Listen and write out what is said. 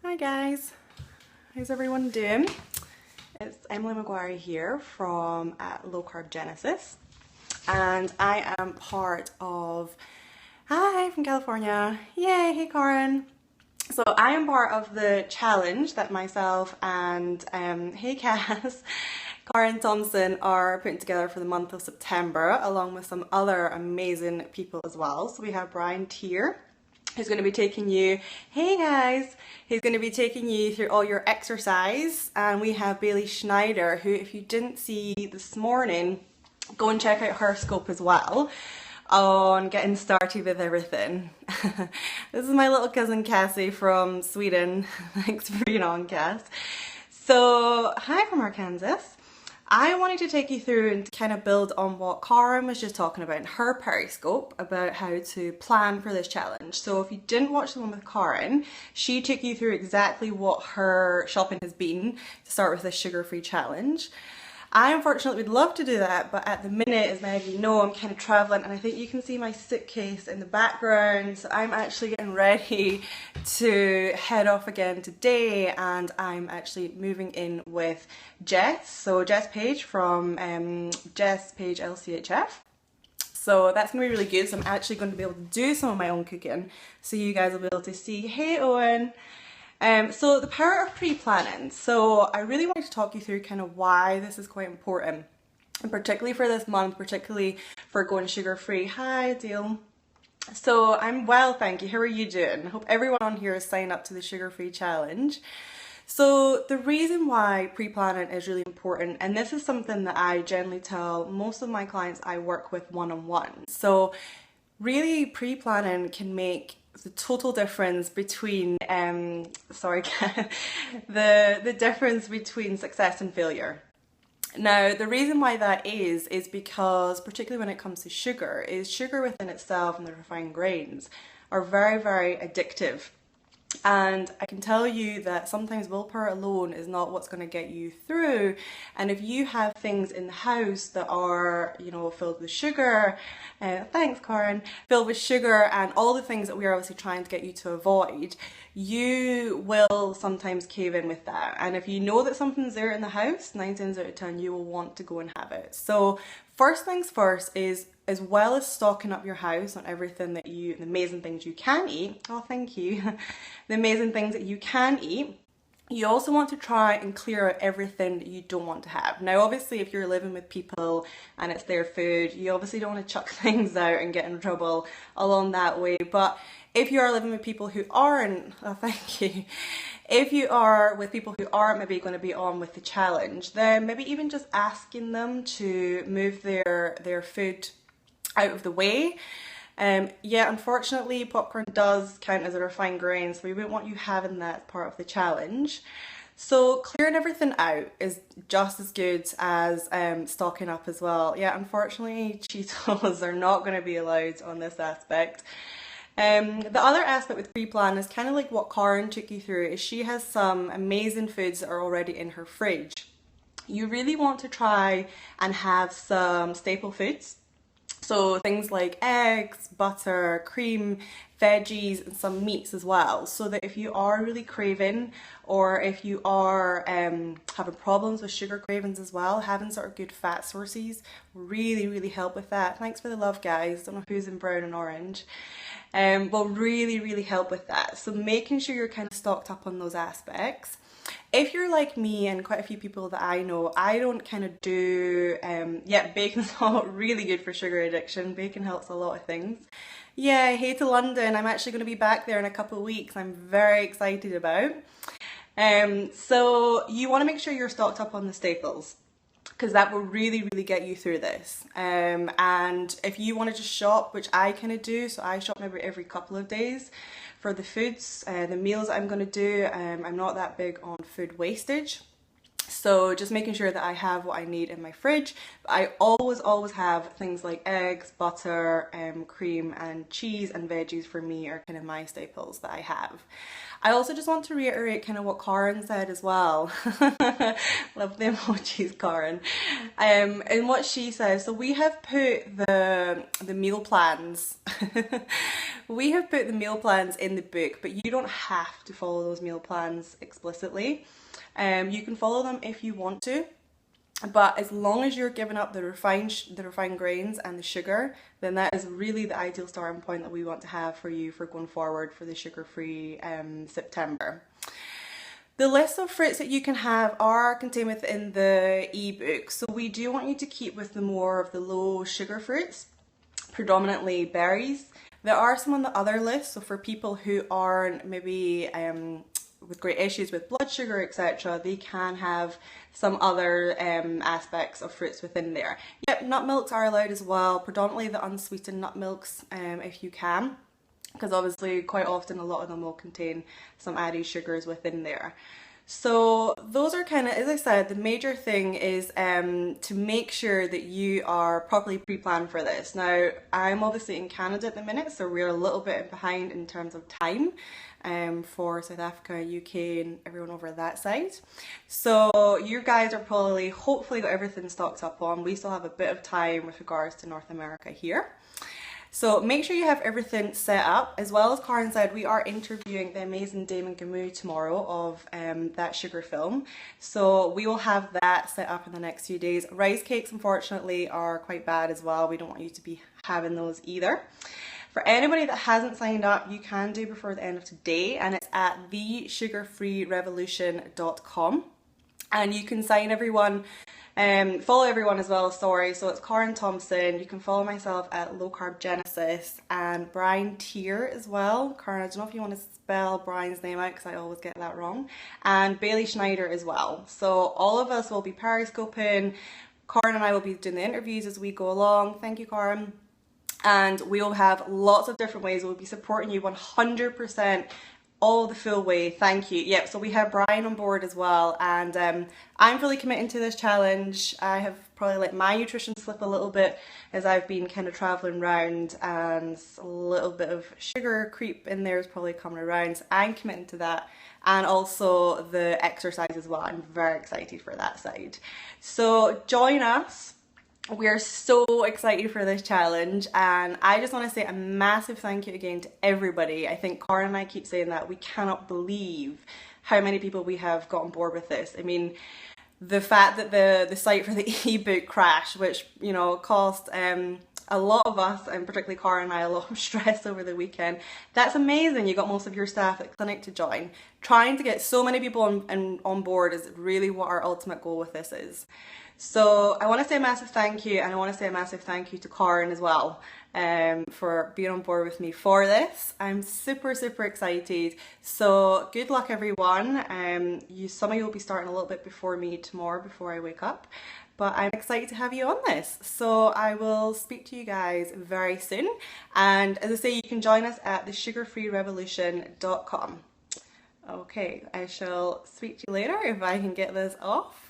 Hi guys, how's everyone doing? It's Emily Maguire here from Low Carb Genesis, and I am part of, hi from California, yay, hey Corin. So I am part of the challenge that myself and hey Cass, Corin Thompson are putting together for the month of September, along with some other amazing people as well. So we have Brian Tier, who's going to be taking you, hey guys, he's going to be taking you through all your exercise. And we have Bailey Schneider, who, if you didn't see this morning, go and check out her scope as well on getting started with everything. This is my little cousin Cassie from Sweden. Thanks for being on, Cass. So, hi from Arkansas. I wanted to take you through and kind of build on what Karen was just talking about in her Periscope about how to plan for this challenge. So if you didn't watch the one with Karen, she took you through exactly what her shopping has been to start with this sugar-free challenge. I unfortunately would love to do that, but at the minute, as many of you know, I'm kind of traveling, and I think you can see my suitcase in the background. So I'm actually getting ready to head off again today, and I'm actually moving in with Jess. So Jess Page from Jess Page LCHF. So that's going to be really good. So I'm actually going to be able to do some of my own cooking. So you guys will be able to see, hey Owen. So the power of pre-planning. So I really wanted to talk you through kind of why this is quite important, and particularly for this month, particularly for going sugar-free. Hi, Deal. So I'm well, thank you. How are you doing? I hope everyone on here is signed up to the sugar-free challenge. So the reason why pre-planning is really important, and this is something that I generally tell most of my clients I work with one-on-one. So really pre-planning can make the total difference between the difference between success and failure. Now, the reason why that is because, particularly when it comes to sugar, is sugar within itself and the refined grains are very, very addictive. And I can tell you that sometimes willpower alone is not what's going to get you through. And if you have things in the house that are, you know, filled with sugar, thanks Karen, filled with sugar and all the things that we're obviously trying to get you to avoid, you will sometimes cave in with that. And if you know that something's there in the house, 9 times out of 10 you will want to go and have it. So first things first is, as well as stocking up your house on everything that the amazing things you can eat, oh thank you, the amazing things that you can eat, you also want to try and clear out everything that you don't want to have. Now obviously if you're living with people and it's their food, you obviously don't want to chuck things out and get in trouble along that way, but if you are living with people who aren't, oh thank you, if you are with people who aren't maybe going to be on with the challenge, then maybe even just asking them to move their food out of the way. Yeah, unfortunately popcorn does count as a refined grain, so we wouldn't want you having that as part of the challenge. So clearing everything out is just as good as stocking up as well. Yeah, unfortunately Cheetos are not going to be allowed on this aspect. The other aspect with pre-plan is kind of like what Karen took you through, is she has some amazing foods that are already in her fridge. You really want to try and have some staple foods. So things like eggs, butter, cream, veggies and some meats as well, so that if you are really craving, or if you are having problems with sugar cravings as well, having sort of good fat sources really help with that. Thanks for the love guys, don't know who's in brown and orange. Will really help with that. So making sure you're kind of stocked up on those aspects. If you're like me and quite a few people that I know, I don't kind of do, yeah, bacon's not really good for sugar addiction. Bacon helps a lot of things. Yeah, hey to London. I'm actually going to be back there in a couple of weeks. I'm very excited about. So you want to make sure you're stocked up on the staples, because that will really get you through this. And if you want to just shop, which I kind of do, so I shop maybe every couple of days for the foods, the meals I'm going to do. I'm not that big on food wastage. So just making sure that I have what I need in my fridge. I always have things like eggs, butter, cream, and cheese and veggies for me are kind of my staples that I have. I also just want to reiterate kind of what Karen said as well. Love the emojis, Karen. And what she says, so we have put the meal plans. We have put the meal plans in the book, but you don't have to follow those meal plans explicitly. You can follow them if you want to, but as long as you're giving up the refined grains and the sugar, then that is really the ideal starting point that we want to have for you for going forward for the sugar-free September. The list of fruits that you can have are contained within the ebook, so we do want you to keep with the more of the low sugar fruits, predominantly berries. There are some on the other list, so for people who aren't maybe with great issues with blood sugar, etc., they can have some other aspects of fruits within there. Yep, nut milks are allowed as well, predominantly the unsweetened nut milks if you can, because obviously quite often a lot of them will contain some added sugars within there. So those are kind of, as I said, the major thing is to make sure that you are properly pre-planned for this. Now, I'm obviously in Canada at the minute, so we're a little bit behind in terms of time for South Africa, UK, and everyone over that side. So you guys are probably, hopefully got everything stocked up on. We still have a bit of time with regards to North America here. So make sure you have everything set up. As well as Karen said, we are interviewing the amazing Damon Gamu tomorrow of That Sugar Film. So we will have that set up in the next few days. Rice cakes, unfortunately, are quite bad as well. We don't want you to be having those either. For anybody that hasn't signed up, you can do before the end of today, and it's at thesugarfreerevolution.com. And you can sign everyone, follow everyone as well, sorry. So it's Karen Thompson. You can follow myself at Low Carb Genesis and Brian Tier as well. Karen, I don't know if you want to spell Brian's name out because I always get that wrong. And Bailey Schneider as well. So all of us will be periscoping. Karen and I will be doing the interviews as we go along. Thank you, Karen. And we will have lots of different ways. We'll be supporting you 100% all the full way. Thank you. Yep, so we have Brian on board as well, and I'm really committing to this challenge. I have probably let my nutrition slip a little bit as I've been kind of traveling around, and a little bit of sugar creep in there is probably coming around, so I'm committing to that. And also the exercise as well. I'm very excited for that side. So join us. We are so excited for this challenge, and I just want to say a massive thank you again to everybody. I think Karen and I keep saying that we cannot believe how many people we have got on board with this. I mean, the fact that the site for the ebook crashed, which, you know, cost a lot of us, and particularly Karen and I, a lot of stress over the weekend. That's amazing. You got most of your staff at clinic to join. Trying to get so many people on board is really what our ultimate goal with this is. So I want to say a massive thank you, and I want to say a massive thank you to Karen as well for being on board with me for this. I'm super excited. So good luck everyone. Some of you will be starting a little bit before me tomorrow before I wake up. But I'm excited to have you on this. So I will speak to you guys very soon. And as I say, you can join us at thesugarfreerevolution.com. Okay, I shall speak to you later if I can get this off.